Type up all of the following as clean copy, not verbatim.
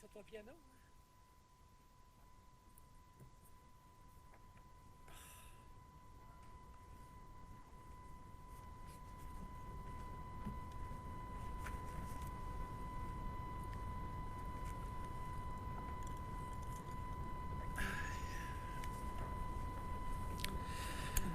sur ton piano?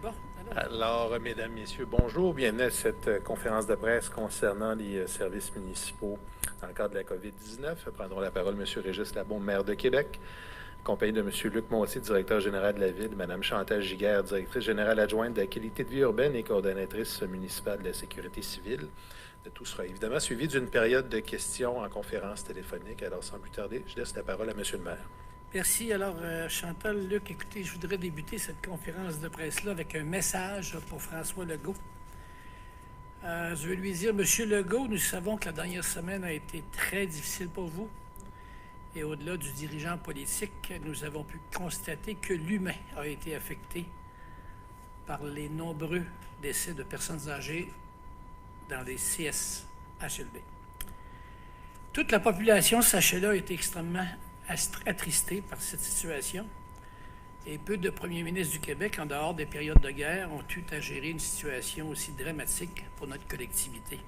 Bon, alors, mesdames, messieurs, bonjour. Bienvenue à cette conférence de presse concernant les services municipaux dans le cadre de la COVID-19. Prendront la parole M. Régis Labaume, maire de Québec, accompagné de M. Luc Montier, directeur général de la Ville, Mme Chantal Giguère, directrice générale adjointe de la qualité de vie urbaine et coordonnatrice municipale de la sécurité civile. Tout sera évidemment suivi d'une période de questions en conférence téléphonique. Alors, sans plus tarder, je laisse la parole à M. le maire. Merci. Alors, Chantal, Luc, écoutez, je voudrais débuter cette conférence de presse-là avec un message pour François Legault. Je veux lui dire, Monsieur Legault, nous savons que la dernière semaine a été très difficile pour vous. Et au-delà du dirigeant politique, nous avons pu constater que l'humain a été affecté par les nombreux décès de personnes âgées dans les CSHLD. Toute la population, sachez-le, a été extrêmement attristés par cette situation et peu de premiers ministres du Québec, en dehors des périodes de guerre, ont eu à gérer une situation aussi dramatique pour notre collectivité.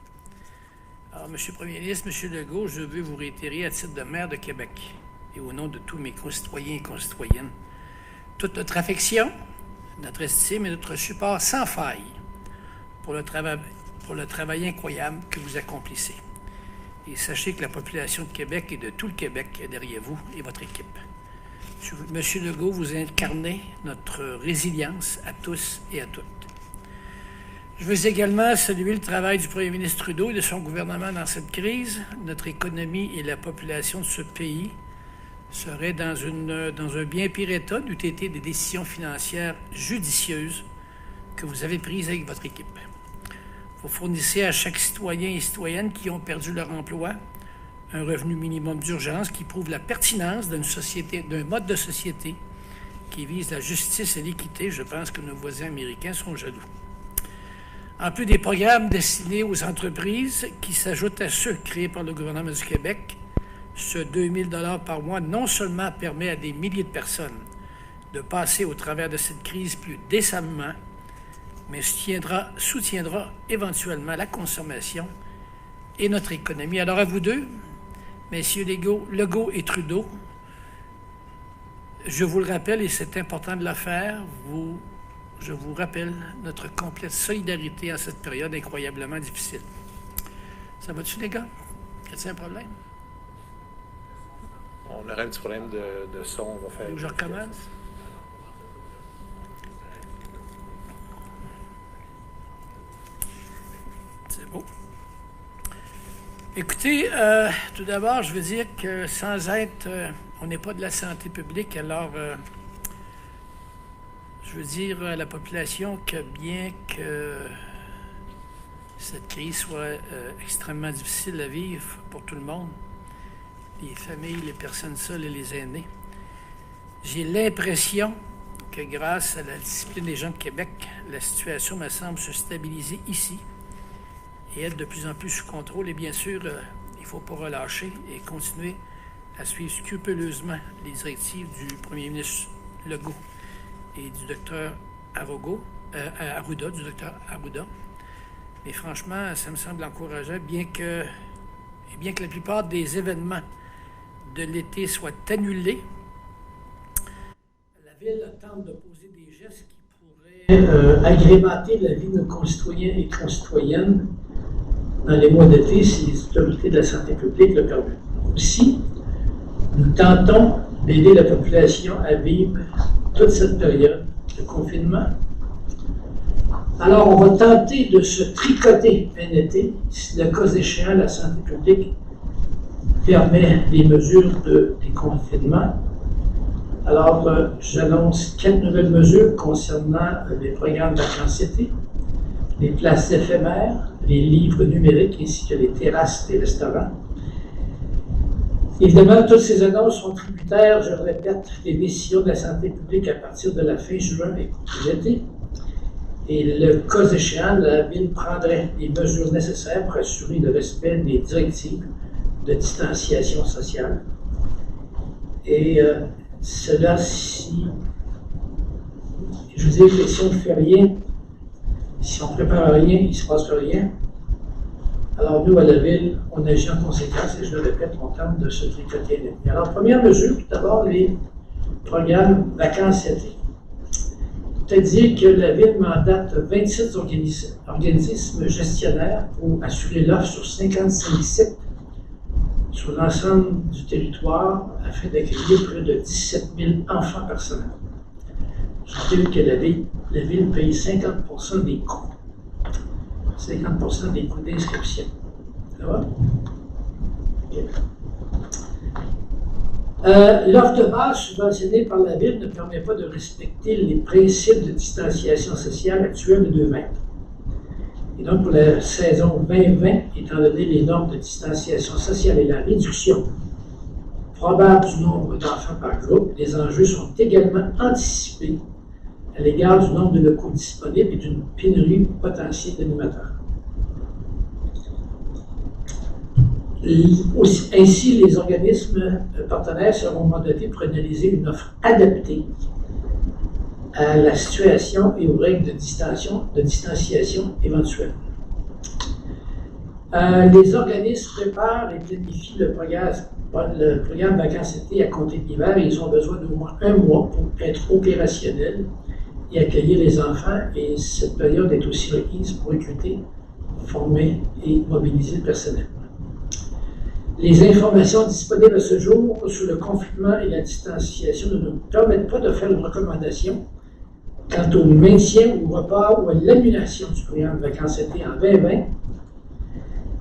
Alors, M. le Premier ministre, M. Legault, je veux vous réitérer à titre de maire de Québec et au nom de tous mes concitoyens et concitoyennes toute notre affection, notre estime et notre support sans faille pour le travail incroyable que vous accomplissez. Et sachez que la population de Québec et de tout le Québec est derrière vous et votre équipe. Monsieur Legault, vous incarnez notre résilience à tous et à toutes. Je veux également saluer le travail du premier ministre Trudeau et de son gouvernement dans cette crise. Notre économie et la population de ce pays seraient dans un bien pire état d'eût été des décisions financières judicieuses que vous avez prises avec votre équipe. Vous fournissez à chaque citoyen et citoyenne qui ont perdu leur emploi un revenu minimum d'urgence qui prouve la pertinence d'un mode de société qui vise la justice et l'équité. Je pense que nos voisins américains sont jaloux. En plus des programmes destinés aux entreprises qui s'ajoutent à ceux créés par le gouvernement du Québec, ce 2 000 $ par mois non seulement permet à des milliers de personnes de passer au travers de cette crise plus décemment, mais soutiendra éventuellement la consommation et notre économie. Alors à vous deux, messieurs Legault et Trudeau, je vous le rappelle, et c'est important de le faire, je vous rappelle notre complète solidarité en cette période incroyablement difficile. Ça va-tu, les gars? Y a-t-il un problème? On aurait un petit problème de son, on va faire... Je recommence? C'est beau. Écoutez, tout d'abord, je veux dire que sans être... on n'est pas de la santé publique, alors je veux dire à la population que bien que cette crise soit extrêmement difficile à vivre pour tout le monde, les familles, les personnes seules et les aînés, j'ai l'impression que grâce à la discipline des gens de Québec, la situation me semble se stabiliser ici et être de plus en plus sous contrôle. Et bien sûr, il ne faut pas relâcher et continuer à suivre scrupuleusement les directives du premier ministre Legault et du docteur Arruda. Mais franchement, ça me semble encourageant, bien que la plupart des événements de l'été soient annulés. La Ville tente de poser des gestes qui pourraient agrémenter la vie de nos concitoyens et concitoyennes dans les mois d'été si les autorités de la santé publique le permettent. Aussi, nous tentons d'aider la population à vivre toute cette période de confinement. Alors, on va tenter de se tricoter un été si, le cas échéant, la santé publique permet les mesures de déconfinement. Alors, j'annonce 4 nouvelles mesures concernant les programmes de vacances-été, les places éphémères, les livres numériques ainsi que les terrasses des restaurants. Évidemment, toutes ces annonces sont tributaires, je le répète, des décisions de la santé publique à partir de la fin juin et de l'été. Et le cas échéant, la Ville prendrait les mesures nécessaires pour assurer le respect des directives de distanciation sociale. Et cela, si, je veux dire que si on ne fait rien, si on ne prépare rien, il ne se passe rien. Alors nous, à la Ville, on agit en conséquence, et je le répète, on tente de se tricoter. Alors, première mesure, tout d'abord, les programmes vacances-été. Peut-être dire que la Ville mandate 27 organismes gestionnaires pour assurer l'offre sur 55 sites sur l'ensemble du territoire afin d'accueillir près de 17 000 enfants par semaine. Je rappelle que la Ville paye 50% des coûts. 50% des coûts d'inscription. Ça va? Okay. L'offre de base subventionnée par la Ville ne permet pas de respecter les principes de distanciation sociale actuels de 2 mètres. Et donc, pour la saison 2020, étant donné les normes de distanciation sociale et la réduction probable du nombre d'enfants par groupe, les enjeux sont également anticipés à l'égard du nombre de locaux disponibles et d'une pénurie potentielle d'animateurs. Ainsi, les organismes partenaires seront mandatés pour analyser une offre adaptée à la situation et aux règles de distanciation éventuelles. Les organismes préparent et planifient le programme vacances-été à compter de l'hiver et ils ont besoin d'au moins 1 mois pour être opérationnels et accueillir les enfants. Et cette période est aussi requise pour recruter, former et mobiliser le personnel. Les informations disponibles à ce jour sur le confinement et la distanciation ne nous permettent pas de faire une recommandation quant au maintien, au report ou à l'annulation du programme vacances-été en 2020.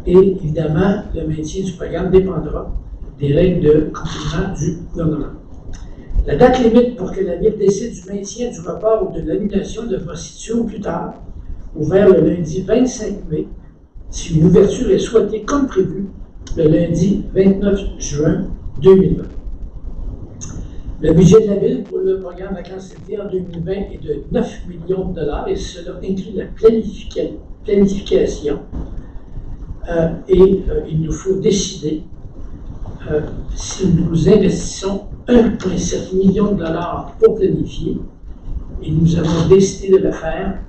Et évidemment, le maintien du programme dépendra des règles de confinement du gouvernement. La date limite pour que la Ville décide du maintien, du report ou de l'annulation devra se situer au plus tard, ou vers le lundi 25 mai, si une ouverture est souhaitée comme prévu, le lundi 29 juin 2020. Le budget de la Ville pour le programme vacances-été en 2020 est de 9 millions de dollars et cela inclut la planification. Il nous faut décider si nous investissons 1,7 million de dollars pour planifier et nous avons décidé de le faire.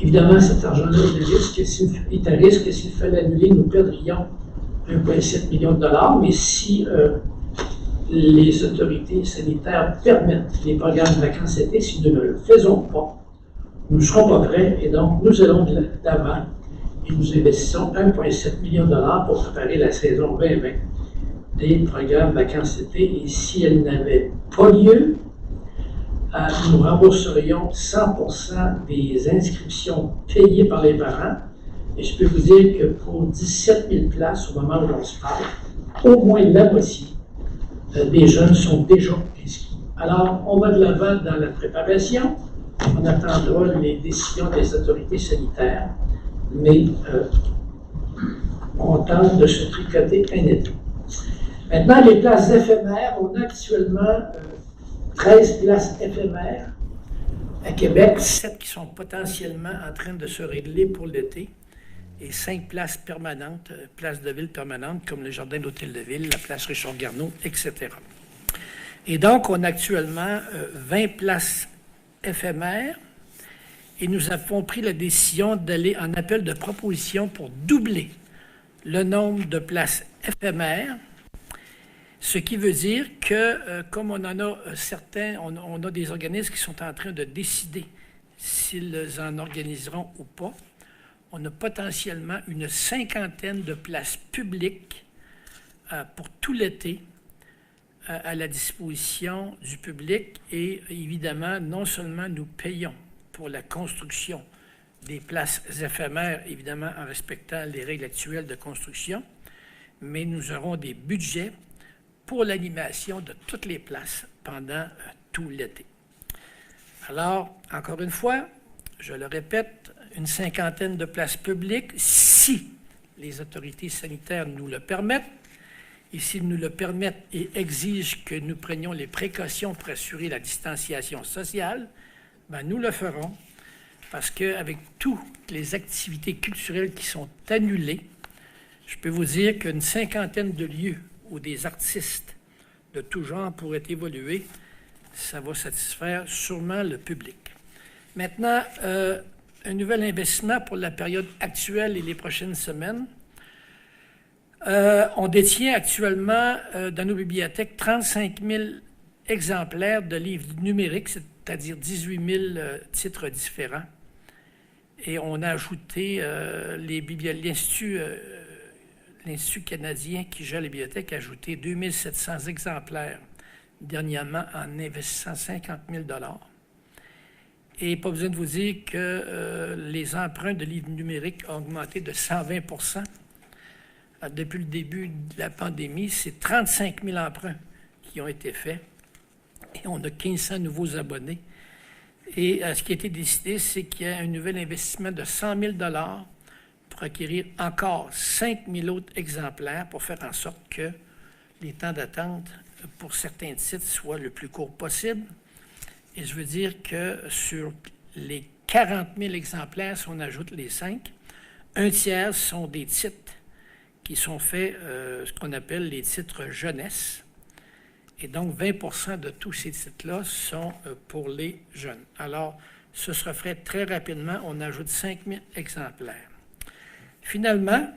Évidemment, cet argent-là est à risque. S'il fallait annuler, nous perdrions 1,7 million de dollars, mais si les autorités sanitaires permettent les programmes de vacances-été, si nous ne le faisons pas, nous ne serons pas prêts et donc nous allons de l'avant et nous investissons 1,7 million de dollars pour préparer la saison 2020 des programmes vacances-été. Et si elle n'avait pas lieu, nous rembourserions 100% des inscriptions payées par les parents. Et je peux vous dire que pour 17 000 places au moment où on se parle, au moins la moitié des jeunes sont déjà inscrits. Alors, on va de l'avant dans la préparation. On attendra les décisions des autorités sanitaires, mais on tente de se tricoter un été. Maintenant, les places éphémères, on a actuellement 13 places éphémères à Québec, 7 qui sont potentiellement en train de se régler pour l'été, et 5 places permanentes, places de ville permanentes, comme le Jardin d'Hôtel de Ville, la place Richard-Garneau, etc. Et donc, on a actuellement 20 places éphémères, et nous avons pris la décision d'aller en appel de proposition pour doubler le nombre de places éphémères, ce qui veut dire que, comme on en a certains, on a des organismes qui sont en train de décider s'ils en organiseront ou pas, on a potentiellement une 50aine de places publiques pour tout l'été à la disposition du public. Et évidemment, non seulement nous payons pour la construction des places éphémères, évidemment en respectant les règles actuelles de construction, mais nous aurons des budgets pour l'animation de toutes les places pendant tout l'été. Alors, encore une fois, je le répète, une 50aine de places publiques, si les autorités sanitaires nous le permettent, et s'ils nous le permettent et exigent que nous prenions les précautions pour assurer la distanciation sociale, ben nous le ferons, parce qu'avec toutes les activités culturelles qui sont annulées, je peux vous dire qu'une 50aine de lieux où des artistes de tout genre pourrait évoluer. Ça va satisfaire sûrement le public. Maintenant, un nouvel investissement pour la période actuelle et les prochaines semaines. On détient actuellement dans nos bibliothèques 35 000 exemplaires de livres numériques, c'est-à-dire 18 000 titres différents. Et on a ajouté l'Institut canadien qui gère les bibliothèques a ajouté 2 700 exemplaires dernièrement en investissant 50 000 $. Et pas besoin de vous dire que les emprunts de livres numériques ont augmenté de 120 % depuis le début de la pandémie. C'est 35 000 emprunts qui ont été faits et on a 1500 nouveaux abonnés. Et ce qui a été décidé, c'est qu'il y a un nouvel investissement de 100 000 $ pour acquérir encore 5 000 autres exemplaires pour faire en sorte que les temps d'attente pour certains titres soient le plus court possible. Et je veux dire que sur les 40 000 exemplaires, si on ajoute les 5, un tiers sont des titres qui sont faits, ce qu'on appelle les titres jeunesse. Et donc, 20 % de tous ces titres-là sont pour les jeunes. Alors, ce sera fait très rapidement. On ajoute 5 000 exemplaires. Finalement,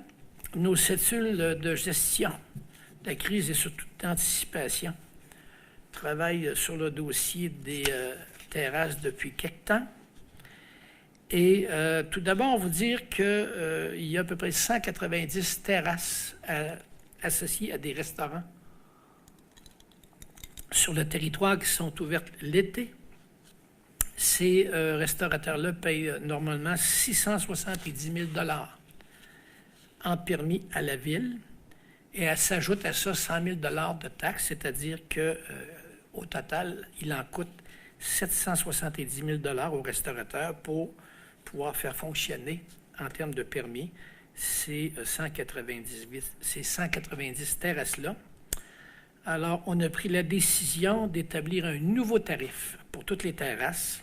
nos cellules de gestion de la crise et surtout d'anticipation travaillent sur le dossier des terrasses depuis quelque temps. Et tout d'abord, vous dire qu'il y a à peu près 190 terrasses associées à des restaurants sur le territoire qui sont ouvertes l'été. Ces restaurateurs-là payent normalement 670 000 $ en permis à la ville et elle s'ajoute à ça 100 000 $ de taxes, c'est-à-dire qu'au total, il en coûte 770 000 $ aux restaurateurs pour pouvoir faire fonctionner en termes de permis ces 190 terrasses-là. Alors, on a pris la décision d'établir un nouveau tarif pour toutes les terrasses.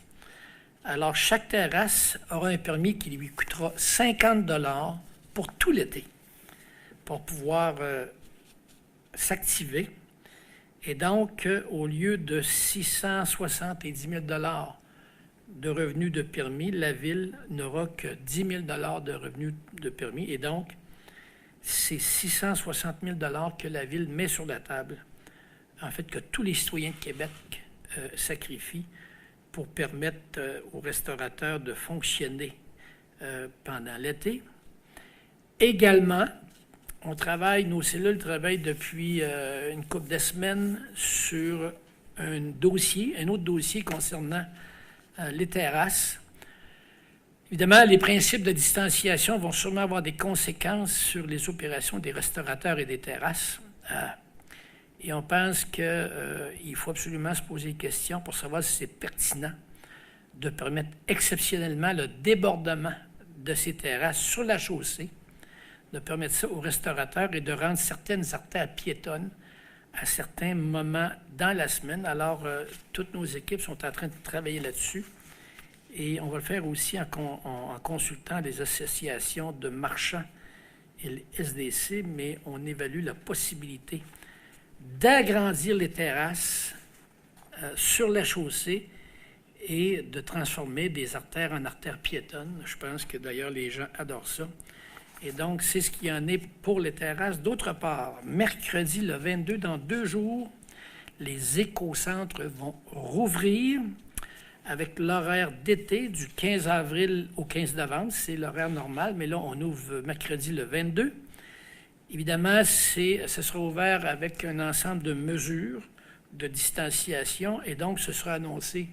Alors, chaque terrasse aura un permis qui lui coûtera 50 $ pour tout l'été, pour pouvoir s'activer. Et donc, au lieu de 670 000 $ de revenus de permis, la Ville n'aura que 10 000 $ de revenus de permis. Et donc, c'est 660 000 $ que la Ville met sur la table, en fait, que tous les citoyens de Québec sacrifient pour permettre aux restaurateurs de fonctionner pendant l'été. Également, nos cellules travaillent depuis une couple de semaines sur un autre dossier concernant les terrasses. Évidemment, les principes de distanciation vont sûrement avoir des conséquences sur les opérations des restaurateurs et des terrasses. Et on pense qu'il faut absolument se poser des questions pour savoir si c'est pertinent de permettre exceptionnellement le débordement de ces terrasses sur la chaussée, de permettre ça aux restaurateurs et de rendre certaines artères piétonnes à certains moments dans la semaine. Alors, toutes nos équipes sont en train de travailler là-dessus et on va le faire aussi en consultant les associations de marchands et le SDC, mais on évalue la possibilité d'agrandir les terrasses sur la chaussée et de transformer des artères en artères piétonnes. Je pense que d'ailleurs les gens adorent ça. Et donc, c'est ce qu'il y en est pour les terrasses. D'autre part, mercredi le 22, dans 2 jours, les écocentres vont rouvrir avec l'horaire d'été du 15 avril au 15 novembre. C'est l'horaire normal, mais là, on ouvre mercredi le 22. Évidemment, ce sera ouvert avec un ensemble de mesures de distanciation et donc ce sera annoncé